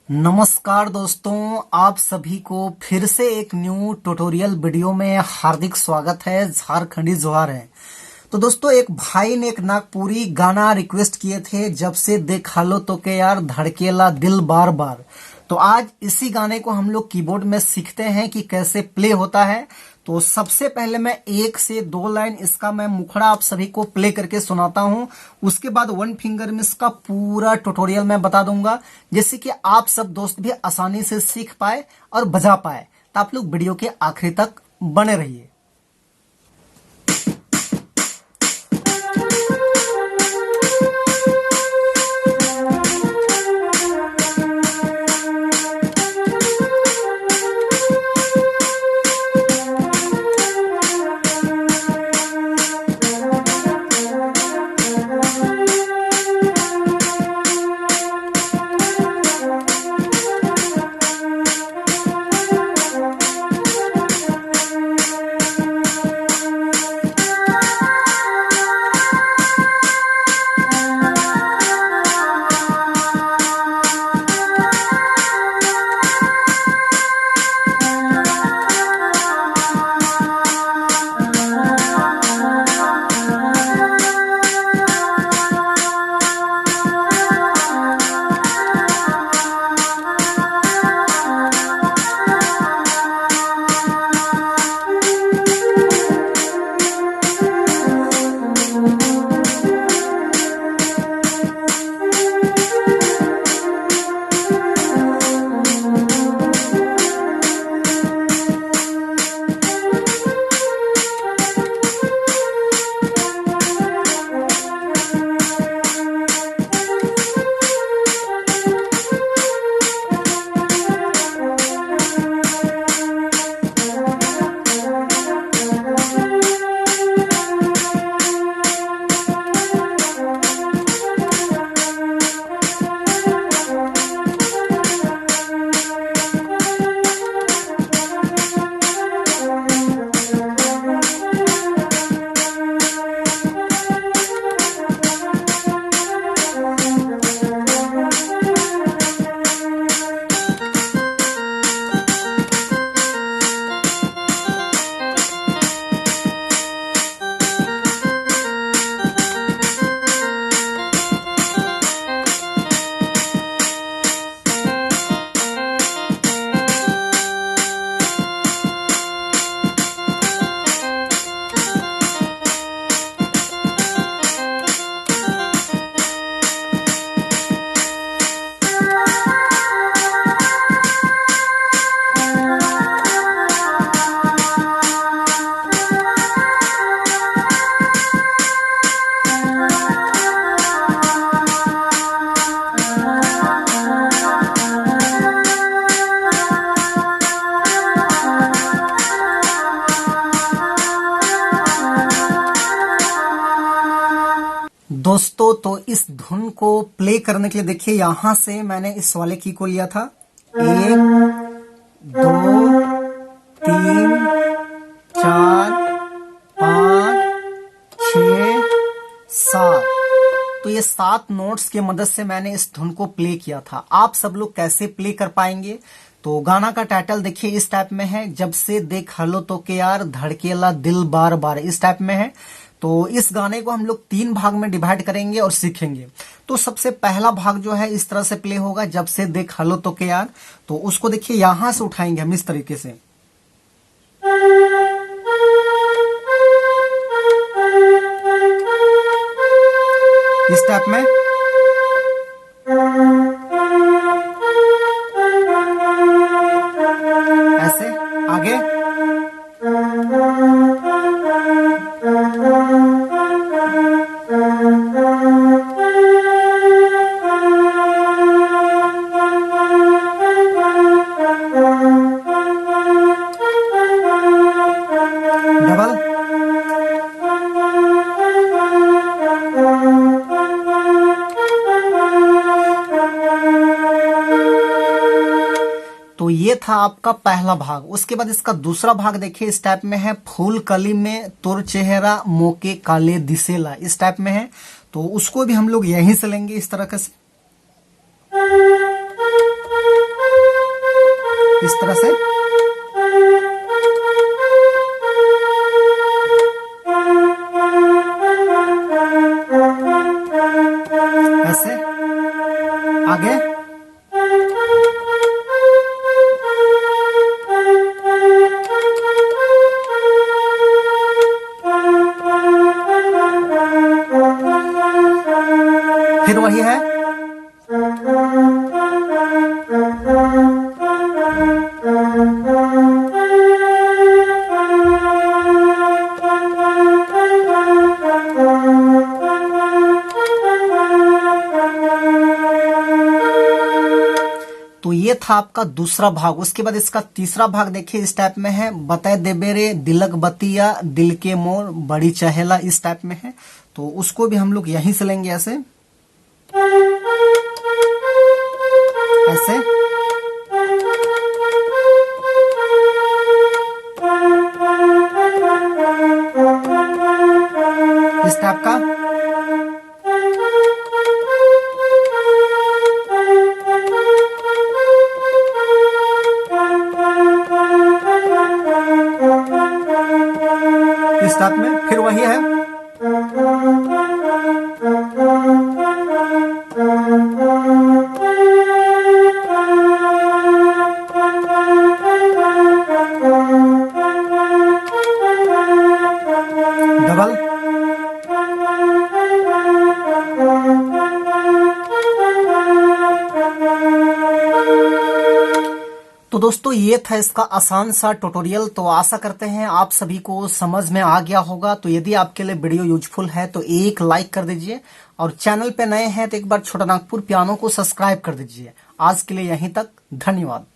नमस्कार दोस्तों, आप सभी को फिर से एक न्यू ट्यूटोरियल वीडियो में हार्दिक स्वागत है। झारखंडी जोहार है। तो दोस्तों, एक भाई ने एक नागपुरी गाना रिक्वेस्ट किए थे, जब से देखा लो तो के यार धड़केला दिल बार बार। तो आज इसी गाने को हम लोग कीबोर्ड में सीखते हैं कि कैसे प्ले होता है। तो सबसे पहले मैं 1 से 2 लाइन इसका मैं मुखड़ा आप सभी को प्ले करके सुनाता हूं। उसके बाद 1 फिंगर में इसका पूरा ट्यूटोरियल मैं बता दूंगा, जैसे कि आप सब दोस्त भी आसानी से सीख पाए और बजा पाए। तो आप लोग वीडियो के आखिरी तक बने रहिए। दोस्तों, तो इस धुन को प्ले करने के लिए देखिए, यहां से मैंने इस वाले की को लिया था। 1 2 3 4 5 6 7। तो ये 7 नोट्स के मदद से मैंने इस धुन को प्ले किया था। आप सब लोग कैसे प्ले कर पाएंगे? तो गाना का टाइटल देखिए इस टाइप में है, जब से देख हलो तो के यार धड़केला दिल बार बार, इस टाइप में है। तो इस गाने को हम लोग 3 भाग में डिवाइड करेंगे और सीखेंगे। तो सबसे पहला भाग जो है इस तरह से प्ले होगा, जब से देख हलो तो के यार। तो उसको देखिए यहां से उठाएंगे हम इस तरीके से, इस टाइप में। ऐसे आगे, डबल। तो ये था आपका पहला भाग। उसके बाद इसका दूसरा भाग देखिए इस टाइप में है, फूल कली में तोर चेहरा मोके काले दिसेला, इस टाइप में है। तो उसको भी हम लोग यहीं से लेंगे इस तरह से। इस तरह से। ऐसे आगे। फिर वही है। तो ये था आपका दूसरा भाग। उसके बाद इसका तीसरा भाग देखिए, इस टाइप में है। बताए देबेरे दिलक बतिया दिल के मोर बड़ी चहेला, इस टाइप में है। तो उसको भी हम लोग यहीं से लेंगे, ऐसे ऐसे। इस टाइप का। इस टाइप में। फिर वही है। डबल। तो दोस्तों ये था इसका आसान सा ट्यूटोरियल। तो आशा करते हैं आप सभी को समझ में आ गया होगा। तो यदि आपके लिए वीडियो यूजफुल है तो एक लाइक कर दीजिए, और चैनल पे नए हैं तो एक बार छोटा नागपुर पियानो को सब्सक्राइब कर दीजिए। आज के लिए यहीं तक, धन्यवाद।